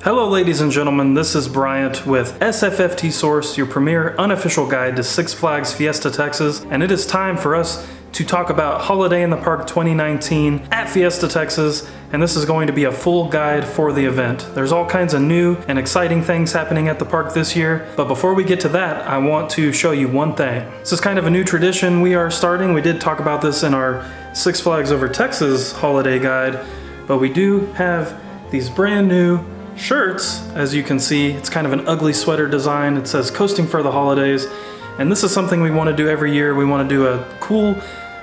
Hello ladies and gentlemen, this is Bryant with SFFT Source, your premier unofficial guide to Six Flags Fiesta Texas, and it is time for us to talk about Holiday in the Park 2019 at Fiesta Texas, and this is going to be a full guide for the event. There's all kinds of new and exciting things happening at the park this year, but before we get to that, I want to show you one thing. This is kind of a new tradition we are starting. We did talk about this in our Six Flags Over Texas holiday guide, but we do have these brand new shirts. As you can see, it's kind of an ugly sweater design. It says "Coasting for the Holidays," and this is something we want to do every year. We want to do a cool,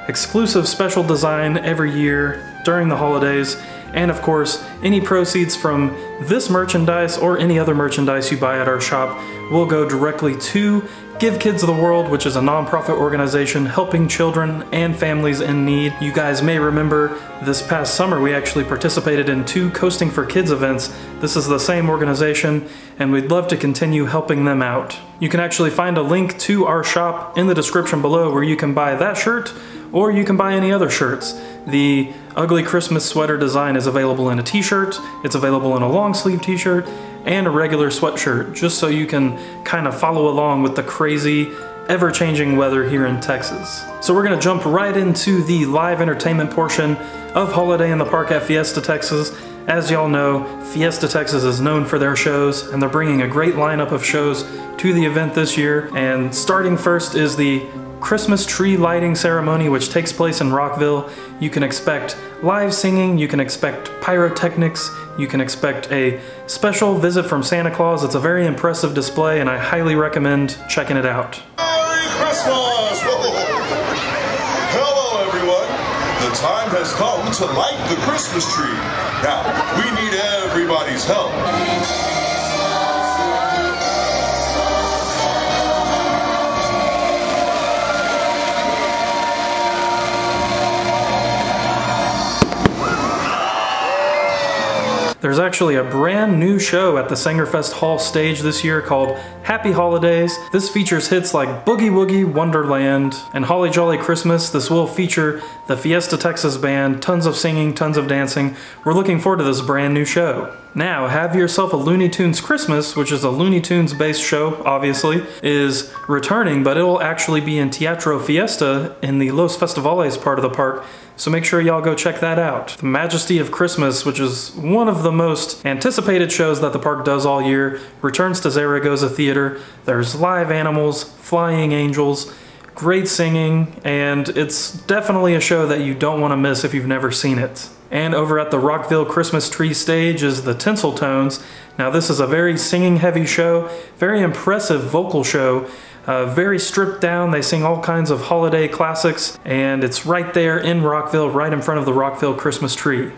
exclusive special design every year during the holidays, and of course, any proceeds from this merchandise or any other merchandise you buy at our shop will go directly to Give Kids the World, which is a nonprofit organization helping children and families in need. You guys may remember this past summer we actually participated in 2 Coasting for Kids events. This is the same organization, and we'd love to continue helping them out. You can actually find a link to our shop in the description below where you can buy that shirt or you can buy any other shirts. The ugly Christmas sweater design is available in a t-shirt, it's available in a long sleeve t-shirt, and a regular sweatshirt, just so you can kind of follow along with the crazy, ever-changing weather here in Texas. So we're gonna jump right into the live entertainment portion of Holiday in the Park at Fiesta Texas. As y'all know, Fiesta Texas is known for their shows, and they're bringing a great lineup of shows to the event this year. And starting first is the Christmas tree lighting ceremony, which takes place in Rockville. You can expect live singing, you can expect pyrotechnics, you can expect a special visit from Santa Claus. It's a very impressive display, and I highly recommend checking it out. Merry Christmas! Hello everyone! The time has come to light the Christmas tree. Now, we need everybody's help. There's actually a brand new show at the Sangerfest Hall stage this year called Happy Holidays. This features hits like Boogie Woogie Wonderland and Holly Jolly Christmas. This will feature the Fiesta Texas band, tons of singing, tons of dancing. We're looking forward to this brand new show. Now, Have Yourself a Looney Tunes Christmas, which is a Looney Tunes based show, obviously, is returning, but it will actually be in Teatro Fiesta in the Los Festivales part of the park, so make sure y'all go check that out. The Majesty of Christmas, which is one of the most anticipated shows that the park does all year, returns to Zaragoza Theater. There's live animals, flying angels, great singing, and it's definitely a show that you don't want to miss if you've never seen it. And over at the Rockville Christmas tree stage is the Tinsel Tones. Now this is a very singing heavy show, very impressive vocal show, very stripped down. They sing all kinds of holiday classics, and it's right there in Rockville, right in front of the Rockville Christmas tree.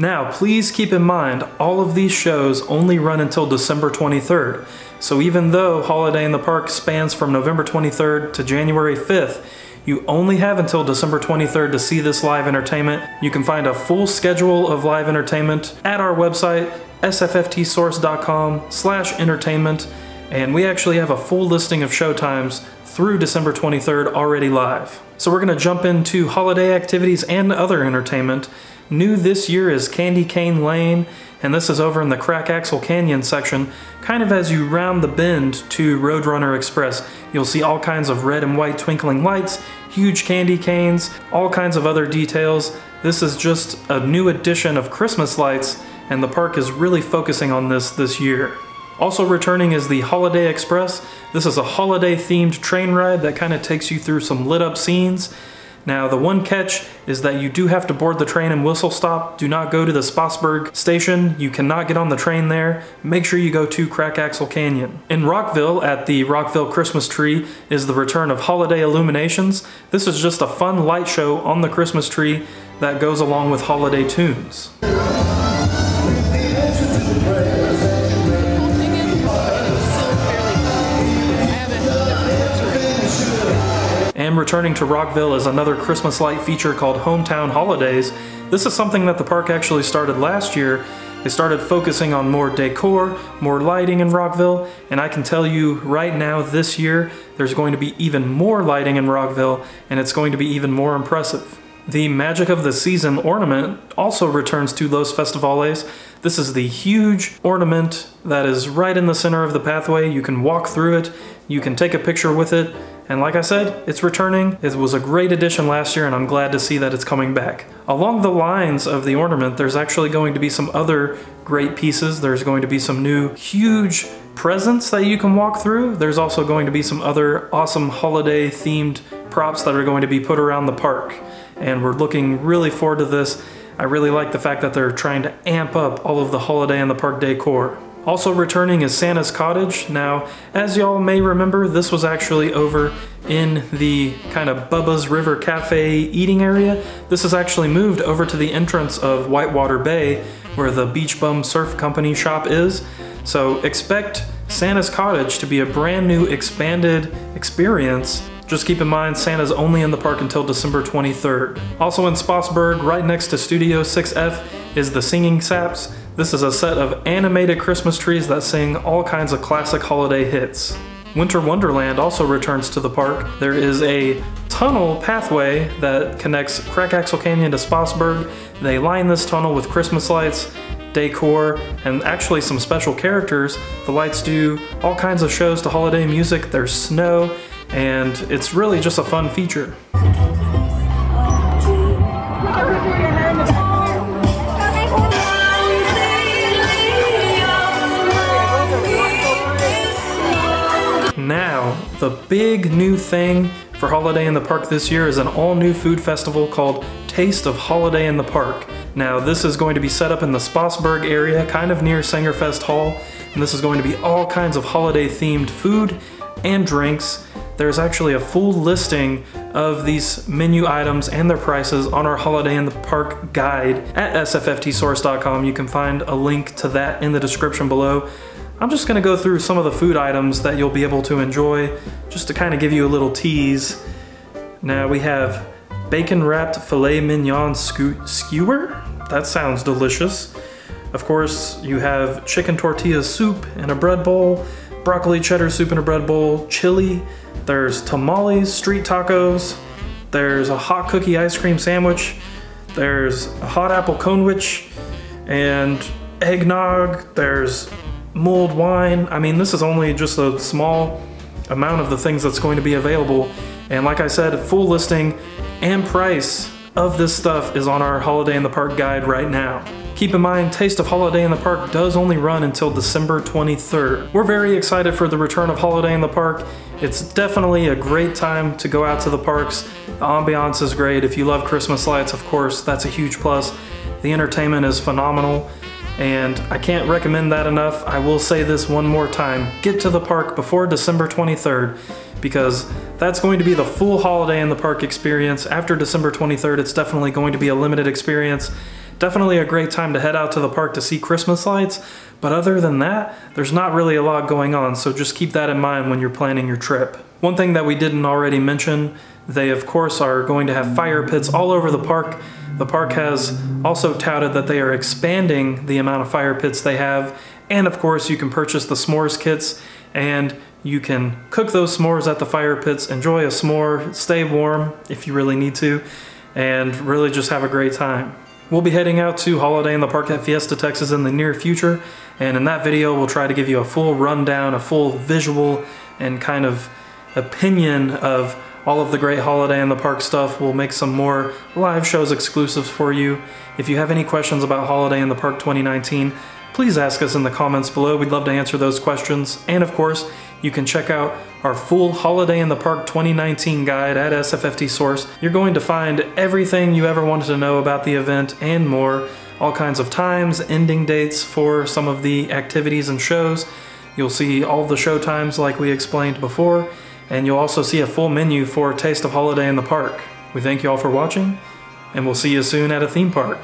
Now, please keep in mind, all of these shows only run until December 23rd. So even though Holiday in the Park spans from November 23rd to January 5th, you only have until December 23rd to see this live entertainment. You can find a full schedule of live entertainment at our website, sfftsource.com/entertainment, and we actually have a full listing of showtimes through December 23rd already live. So we're gonna jump into holiday activities and other entertainment. New this year is Candy Cane Lane, and this is over in the Crack Axle Canyon section. Kind of as you round the bend to Roadrunner Express, you'll see all kinds of red and white twinkling lights, huge candy canes, all kinds of other details. This is just a new addition of Christmas lights, and the park is really focusing on this year. Also returning is the Holiday Express. This is a holiday themed train ride that kind of takes you through some lit up scenes. Now, the one catch is that you do have to board the train in Whistle Stop. Do not go to the Spotsburg station. You cannot get on the train there. Make sure you go to Crack Axle Canyon. In Rockville, at the Rockville Christmas tree, is the return of Holiday Illuminations. This is just a fun light show on the Christmas tree that goes along with holiday tunes. am returning to Rockville as another Christmas light feature called Hometown Holidays. This is something that the park actually started last year. They started focusing on more decor, more lighting in Rockville, and I can tell you right now this year there's going to be even more lighting in Rockville, and it's going to be even more impressive. The Magic of the Season ornament also returns to Los Festivales. This is the huge ornament that is right in the center of the pathway. You can walk through it, you can take a picture with it, and like I said, it's returning. It was a great addition last year, and I'm glad to see that it's coming back. Along the lines of the ornament, there's actually going to be some other great pieces. There's going to be some new huge presents that you can walk through. There's also going to be some other awesome holiday themed props that are going to be put around the park. And we're looking really forward to this. I really like the fact that they're trying to amp up all of the holiday in the park decor. Also returning is Santa's Cottage. Now, as y'all may remember, this was actually over in the kind of Bubba's River Cafe eating area. This is actually moved over to the entrance of Whitewater Bay, where the Beach Bum Surf Company shop is. So expect Santa's Cottage to be a brand new expanded experience. Just keep in mind, Santa's only in the park until December 23rd. Also in Spotsburg, right next to Studio 6F, is the Singing Saps. This is a set of animated Christmas trees that sing all kinds of classic holiday hits. Winter Wonderland also returns to the park. There is a tunnel pathway that connects Crackaxle Canyon to Spotsburg. They line this tunnel with Christmas lights, decor, and actually some special characters. The lights do all kinds of shows to holiday music. There's snow, and it's really just a fun feature. Now, the big new thing for Holiday in the Park this year is an all-new food festival called Taste of Holiday in the Park. Now, this is going to be set up in the Spotsburg area, kind of near Sangerfest Hall, and this is going to be all kinds of holiday-themed food and drinks. There's actually a full listing of these menu items and their prices on our Holiday in the Park guide at sfftsource.com. You can find a link to that in the description below. I'm just gonna go through some of the food items that you'll be able to enjoy, just to kind of give you a little tease. Now we have bacon wrapped filet mignon skewer. That sounds delicious. Of course, you have chicken tortilla soup in a bread bowl, broccoli cheddar soup in a bread bowl, chili. There's tamales, street tacos. There's a hot cookie ice cream sandwich. There's a hot apple conwich and eggnog. There's mulled wine. I mean, this is only just a small amount of the things that's going to be available. And like I said, full listing and price of this stuff is on our Holiday in the Park guide right now. Keep in mind, Taste of Holiday in the Park does only run until December 23rd. We're very excited for the return of Holiday in the Park. It's definitely a great time to go out to the parks. The ambiance is great. If you love Christmas lights, of course, that's a huge plus. The entertainment is phenomenal, and I can't recommend that enough. I will say this one more time. Get to the park before December 23rd, because that's going to be the full Holiday in the Park experience. After December 23rd, it's definitely going to be a limited experience. Definitely a great time to head out to the park to see Christmas lights, but other than that, there's not really a lot going on, so just keep that in mind when you're planning your trip. One thing that we didn't already mention, they of course are going to have fire pits all over the park. The park has also touted that they are expanding the amount of fire pits they have, and of course you can purchase the s'mores kits, and you can cook those s'mores at the fire pits, enjoy a s'more, stay warm if you really need to, and really just have a great time. We'll be heading out to Holiday in the Park at Fiesta Texas in the near future, and in that video we'll try to give you a full rundown, a full visual and kind of opinion of all of the great Holiday in the Park stuff. We'll make some more live shows exclusives for you. If you have any questions about Holiday in the Park 2019, please ask us in the comments below. We'd love to answer those questions. And of course, you can check out our full Holiday in the Park 2019 guide at SFFT Source. You're going to find everything you ever wanted to know about the event and more. All kinds of times, ending dates for some of the activities and shows. You'll see all the show times like we explained before, and you'll also see a full menu for Taste of Holiday in the Park. We thank you all for watching, and we'll see you soon at a theme park.